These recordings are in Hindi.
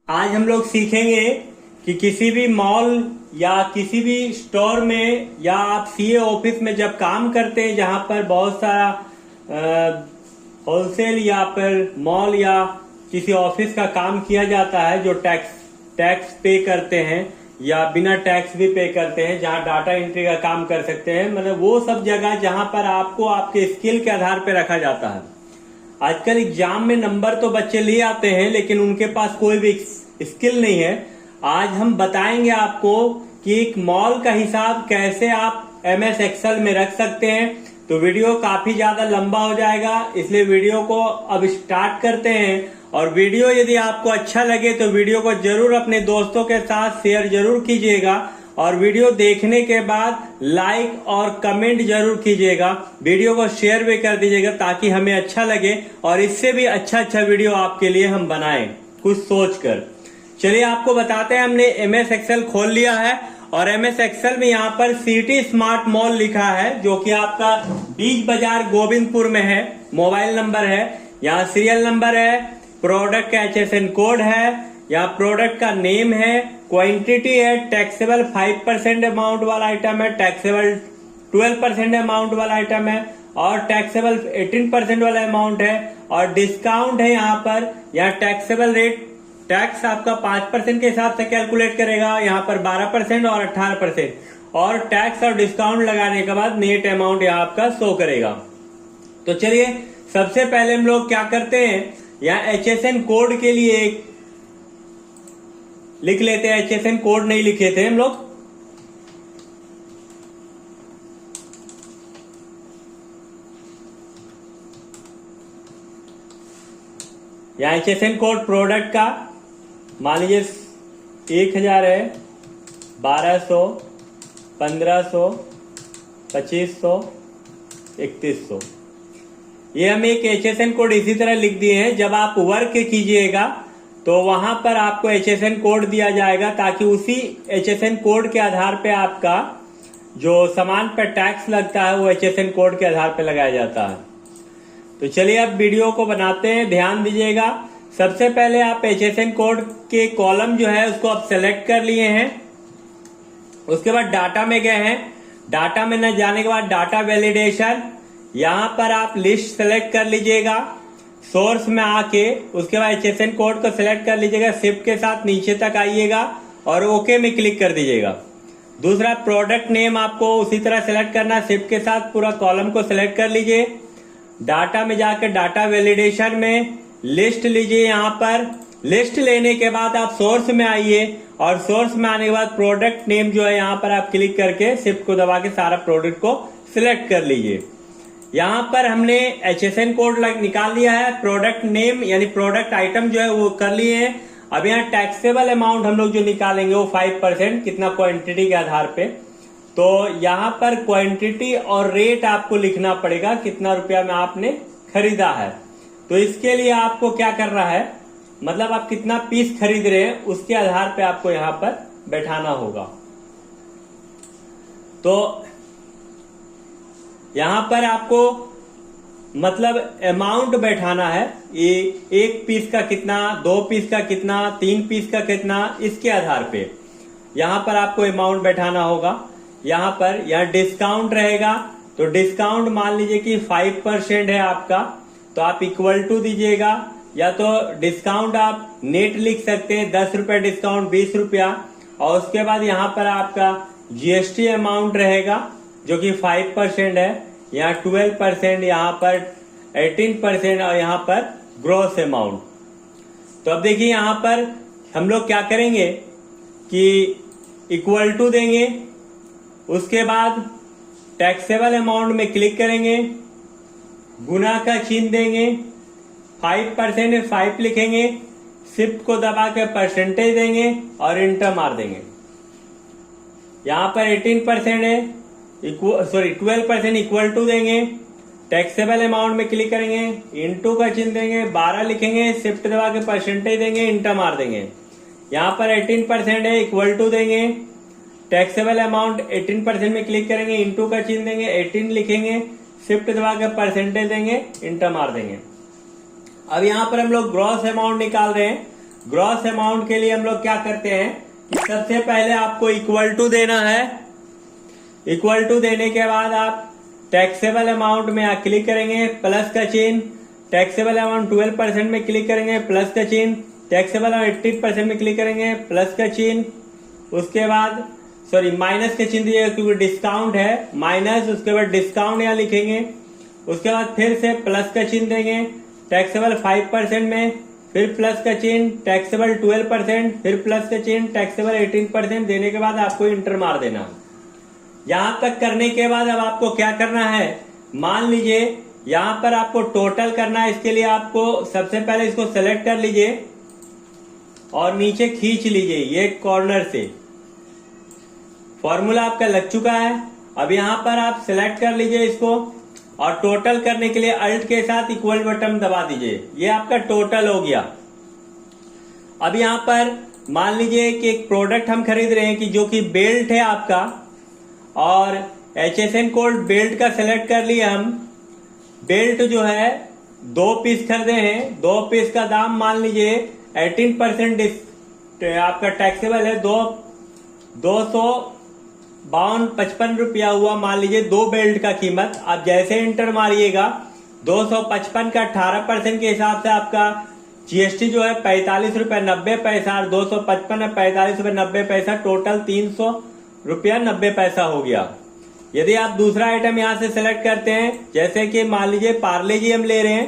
आज हम लोग सीखेंगे कि किसी भी मॉल या किसी भी स्टोर में या आप सीए ऑफिस में जब काम करते हैं जहां पर बहुत सारा होलसेल या फिर मॉल या किसी ऑफिस का काम किया जाता है जो टैक्स पे करते हैं या बिना टैक्स भी पे करते हैं, जहां डाटा एंट्री का काम कर सकते हैं, मतलब वो सब जगह जहां पर आपको आपके स्किल के आधार पर रखा जाता है। आजकल एग्जाम में नंबर तो बच्चे ले आते हैं लेकिन उनके पास कोई भी स्किल नहीं है। आज हम बताएंगे आपको कि एक मॉल का हिसाब कैसे आप एमएस एक्सेल में रख सकते हैं। तो वीडियो काफी ज्यादा लंबा हो जाएगा, इसलिए वीडियो को अब स्टार्ट करते हैं। और वीडियो यदि आपको अच्छा लगे तो वीडियो को जरूर अपने दोस्तों के साथ शेयर जरूर कीजिएगा और वीडियो देखने के बाद लाइक और कमेंट जरूर कीजिएगा। वीडियो को शेयर भी कर दीजिएगा ताकि हमें अच्छा लगे और इससे भी अच्छा वीडियो आपके लिए हम बनाएं कुछ सोचकर। चलिए आपको बताते हैं, हमने एमएस एक्सेल खोल लिया है और एमएस एक्सेल में यहाँ पर सिटी स्मार्ट मॉल लिखा है जो कि आपका बीज बाजार गोविंदपुर में है। मोबाइल नंबर है, यहाँ सीरियल नंबर है, प्रोडक्ट का HSN कोड है, यहाँ प्रोडक्ट का नेम है, क्वांटिटी है, टैक्सेबल 5% अमाउंट वाला आइटम है, टैक्सेबल 12% अमाउंट वाला आइटम है और टैक्सेबल 18% वाला अमाउंट है और डिस्काउंट है। यहाँ पर यहाँ टैक्सेबल रेट टैक्स आपका 5% के हिसाब से कैलकुलेट करेगा, यहाँ पर 12% और 18% और टैक्स और डिस्काउंट लगाने के बाद नेट अमाउंट यहाँ आपका शो करेगा। तो चलिए सबसे पहले हम लोग क्या करते हैं, यहाँ HSN कोड के लिए लिख लेते हैं। HSN कोड नहीं लिखे थे हम लोग, यहाँ HSN कोड प्रोडक्ट का मान लीजिए 1000 है, 1200, 1500, 2500, 3100। ये हम एक HSN कोड इसी तरह लिख दिए हैं। जब आप वर्क कीजिएगा तो वहां पर आपको HSN कोड दिया जाएगा ताकि उसी HSN कोड के आधार पे आपका जो सामान पर टैक्स लगता है वो HSN कोड के आधार पे लगाया जाता है। तो चलिए अब वीडियो को बनाते हैं, ध्यान दीजिएगा। सबसे पहले आप HSN कोड के कॉलम जो है उसको आप सेलेक्ट कर लिए हैं। उसके बाद डाटा में गए हैं, डाटा में न जाने के बाद डाटा वैलिडेशन, यहां पर आप लिस्ट सेलेक्ट कर लीजिएगा। सोर्स में आके उसके बाद HSN कोड को सिलेक्ट कर लीजिएगा, शिफ्ट के साथ नीचे तक आइएगा और ओके में क्लिक कर दीजिएगा। दूसरा प्रोडक्ट नेम आपको उसी तरह सेलेक्ट करना, शिफ्ट के साथ पूरा कॉलम को सिलेक्ट कर लीजिए। डाटा में जाकर डाटा वैलिडेशन में लिस्ट लीजिए। यहाँ पर लिस्ट लेने के बाद आप सोर्स में आइए और सोर्स में आने के बाद प्रोडक्ट नेम जो है यहाँ पर आप क्लिक करके शिफ्ट को दबा के सारा प्रोडक्ट को सिलेक्ट कर लीजिए। यहाँ पर हमने HSN कोड निकाल लिया है, प्रोडक्ट नेम यानी प्रोडक्ट आइटम जो है वो कर लिए हैं। अब यहाँ टैक्सेबल अमाउंट हम लोग जो निकालेंगे वो 5%, कितना क्वांटिटी के आधार पे। तो यहाँ पर क्वांटिटी और रेट आपको लिखना पड़ेगा, कितना रुपया में आपने खरीदा है। तो इसके लिए आपको क्या करना है, मतलब आप कितना पीस खरीद रहे हैं उसके आधार पे आपको यहाँ पर बैठाना होगा। तो यहां पर आपको मतलब अमाउंट बैठाना है, ये 1 पीस का कितना, 2 पीस का कितना, 3 पीस का कितना, इसके आधार पे यहां पर आपको अमाउंट बैठाना होगा। यहाँ डिस्काउंट रहेगा तो डिस्काउंट मान लीजिए कि 5% है आपका, तो आप इक्वल टू दीजिएगा, या तो डिस्काउंट आप नेट लिख सकते हैं, 10 रुपए डिस्काउंट 20 रुपया। और उसके बाद यहाँ पर आपका GST अमाउंट रहेगा जो कि 5% है, यहाँ 12%, यहाँ पर 18% और यहाँ पर ग्रॉस अमाउंट। तो अब देखिए यहाँ पर हम लोग क्या करेंगे कि इक्वल टू देंगे, उसके बाद टैक्सेबल अमाउंट में क्लिक करेंगे, गुना का चिन्ह देंगे, 5% में 5 लिखेंगे, शिफ्ट को दबा के परसेंटेज देंगे और इंटर मार देंगे। यहाँ पर 18% है, 12% इक्वल टू देंगे, टैक्सेबल अमाउंट में क्लिक करेंगे, इनटू का चिन्ह देंगे, 12 लिखेंगे, शिफ्ट दबा के परसेंटेज देंगे, इंटर मार देंगे। यहाँ पर 18% है, इक्वल टू देंगे, टैक्सेबल अमाउंट 18% में क्लिक करेंगे, इनटू का चिन्ह देंगे, 18 लिखेंगे, शिफ्ट दबा के परसेंटेज देंगे, इंटर मार देंगे। अब यहाँ पर हम लोग ग्रॉस अमाउंट निकाल रहे हैं ग्रॉस अमाउंट के लिए हम लोग क्या करते हैं कि सबसे पहले आपको इक्वल टू देना है। इक्वल टू देने के बाद आप टैक्सेबल अमाउंट में क्लिक करेंगे, प्लस का चिन्ह, टैक्सेबल अमाउंट 12% में क्लिक करेंगे, प्लस का चिन्ह, टैक्सेबल अमाउंट 18% में क्लिक करेंगे, प्लस का चिन्ह, उसके बाद माइनस का चिन्ह दीजिएगा क्योंकि डिस्काउंट है, माइनस, उसके बाद डिस्काउंट यहाँ लिखेंगे, उसके बाद फिर से प्लस का चिन्ह देंगे, टैक्सेबल 5% में, फिर प्लस का चिन्ह, टैक्सेबल 12%, फिर प्लस का चिन्ह, टैक्सेबल 18% देने के बाद आपको इंटर मार देना। यहां तक करने के बाद अब आपको क्या करना है, मान लीजिए यहां पर आपको टोटल करना है। इसके लिए आपको सबसे पहले इसको सेलेक्ट कर लीजिए और नीचे खींच लीजिए ये कॉर्नर से। फॉर्मूला आपका लग चुका है। अब यहां पर आप सिलेक्ट कर लीजिए इसको और टोटल करने के लिए अल्ट के साथ इक्वल बटन दबा दीजिए। ये आपका टोटल हो गया। अब यहां पर मान लीजिए कि एक प्रोडक्ट हम खरीद रहे हैं कि जो कि बेल्ट है आपका, और HSN कोड बेल्ट का सिलेक्ट कर लिया हम। बेल्ट जो है 2 पीस खरीदे हैं, 2 पीस का दाम मान लीजिए 18% आपका टैक्सेबल है, 252.55 रुपया हुआ मान लीजिए 2 बेल्ट का कीमत। आप जैसे इंटर मारिएगा 255 का 18% के हिसाब से आपका GST जो है 45 रुपया 90 पैसा, और 255 है 45 रुपया 90 पैसा, टोटल 300 रुपया 90 पैसा हो गया। यदि आप दूसरा आइटम यहां से सेलेक्ट करते हैं, जैसे कि मान लीजिए पार्ले जी हम ले रहे हैं,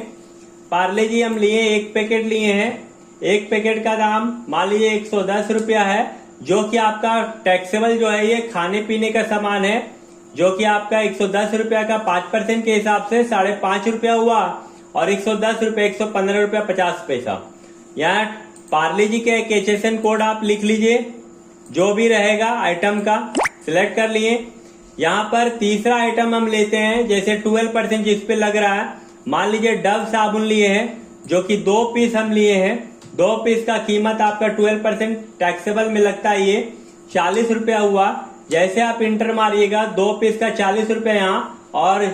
पार्ले जी हम लिए 1 पैकेट लिए हैं, 1 पैकेट का दाम मान लीजिए 110 रुपया है, जो कि आपका टैक्सेबल जो है ये खाने पीने का सामान है, जो कि आपका 110 रुपया का 5% के हिसाब से 5.5 रुपया हुआ, और 110 रुपया 115 रुपया 50 पैसा। यहाँ पार्ले जी के एक HSN कोड आप लिख लीजिए, जो भी रहेगा आइटम का सिलेक्ट कर लिए। यहाँ पर तीसरा आइटम हम लेते हैं, जैसे 12% जिस पे लग रहा है, मान लीजिए डव साबुन लिए हैं, जो कि 2 पीस हम लिए हैं, 2 पीस का कीमत आपका 12% टैक्सेबल में लगता है, ये 40 रुपया हुआ। जैसे आप इंटर मारिएगा 2 पीस का 40 रुपया यहाँ, और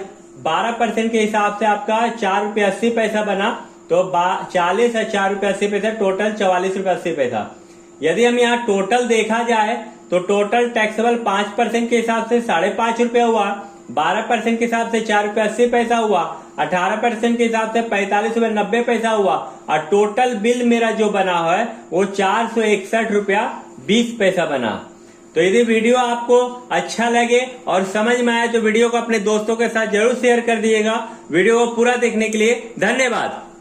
12% के हिसाब से आपका 4 रुपया 80 पैसा बना, तो 40 और 4 रुपया 80 पैसा, टोटल 44 रुपया 80 पैसा। यदि हम यहाँ टोटल देखा जाए तो टोटल टैक्सेबल 5% के हिसाब से 5.5 रुपया हुआ, 12% के हिसाब से 4 रुपया 80 पैसा हुआ, 18% के हिसाब से 45 रुपया 90 पैसा हुआ, और टोटल बिल मेरा जो बना है वो 461 रुपया 20 पैसा बना। तो यदि वीडियो आपको अच्छा लगे और समझ में आए तो वीडियो को अपने दोस्तों के साथ जरूर शेयर कर दिएगा। वीडियो को पूरा देखने के लिए धन्यवाद।